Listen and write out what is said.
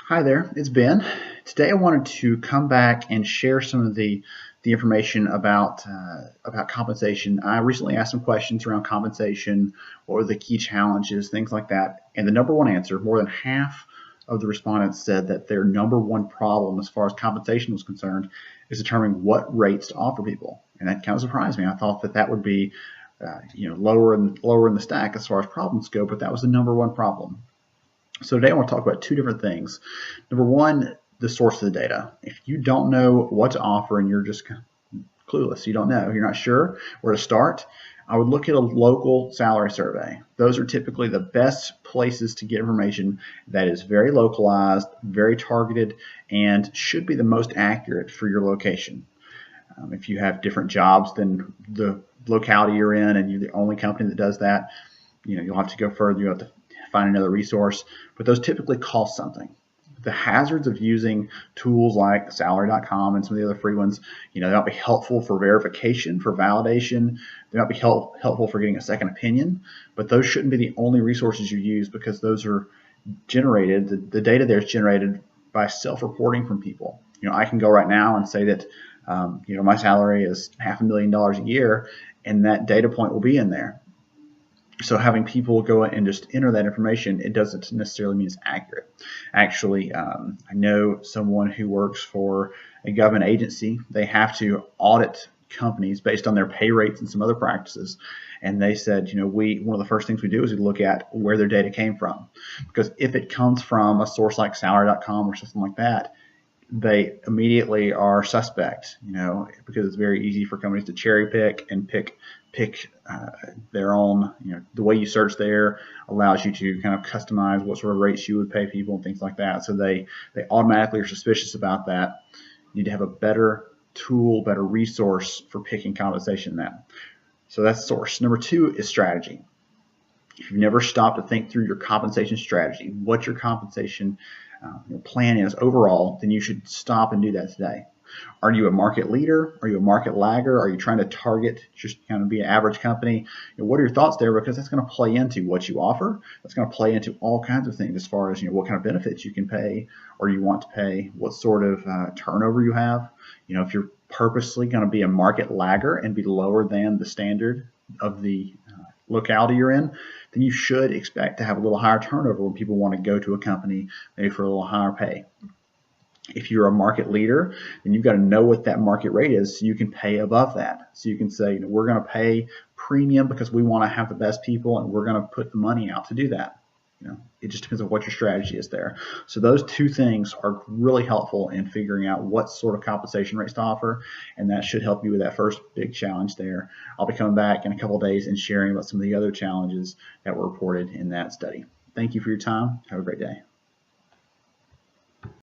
Hi there, it's Ben. Today I wanted to come back and share some of the information about compensation. I recently asked some questions around compensation, what were the key challenges, things like that. And the number one answer, more than half of the respondents said that their number one problem as far as compensation was concerned is determining what rates to offer people. And that kind of surprised me. I thought that would be lower in the stack as far as problems go, but that was the number one problem. So today I want to talk about two different things. Number one, the source of the data. If you don't know what to offer and you're just clueless, you don't know, you're not sure where to start, I would look at a local salary survey. Those are typically the best places to get information that is very localized, very targeted, and should be the most accurate for your location. If you have different jobs than the locality you're in and you're the only company that does that, you'll have to go further. You have to find another resource, but those typically cost something. The hazards of using tools like salary.com and some of the other free ones, they might be helpful for verification, for validation. They might be helpful for getting a second opinion, but those shouldn't be the only resources you use because those are generated, the data there is generated by self-reporting from people. I can go right now and say that, my salary is $500,000 a year, and that data point will be in there. So having people go and just enter that information, it doesn't necessarily mean it's accurate. Actually, I know someone who works for a government agency. They have to audit companies based on their pay rates and some other practices. And they said, one of the first things we do is we look at where their data came from. Because if it comes from a source like salary.com or something like that, they immediately are suspect, because it's very easy for companies to cherry pick and pick their own, the way you search there allows you to kind of customize what sort of rates you would pay people and things like that. So they automatically are suspicious about that. You need to have a better tool, better resource for picking compensation than that. So that's source. Number two is strategy. If you've never stopped to think through your compensation strategy, what your compensation plan is overall, then you should stop and do that today. Are you a market leader? Are you a market lagger? Are you trying to target just kind of be an average company? What are your thoughts there? Because that's going to play into what you offer. That's going to play into all kinds of things as far as what kind of benefits you can pay or you want to pay, what sort of turnover you have. If you're purposely going to be a market lagger and be lower than the standard of the locality you're in, then you should expect to have a little higher turnover when people want to go to a company, maybe for a little higher pay. If you're a market leader, then you've got to know what that market rate is so you can pay above that. So you can say, we're going to pay premium because we want to have the best people and we're going to put the money out to do that. It just depends on what your strategy is there. So those two things are really helpful in figuring out what sort of compensation rates to offer, and that should help you with that first big challenge there. I'll be coming back in a couple of days and sharing about some of the other challenges that were reported in that study. Thank you for your time. Have a great day.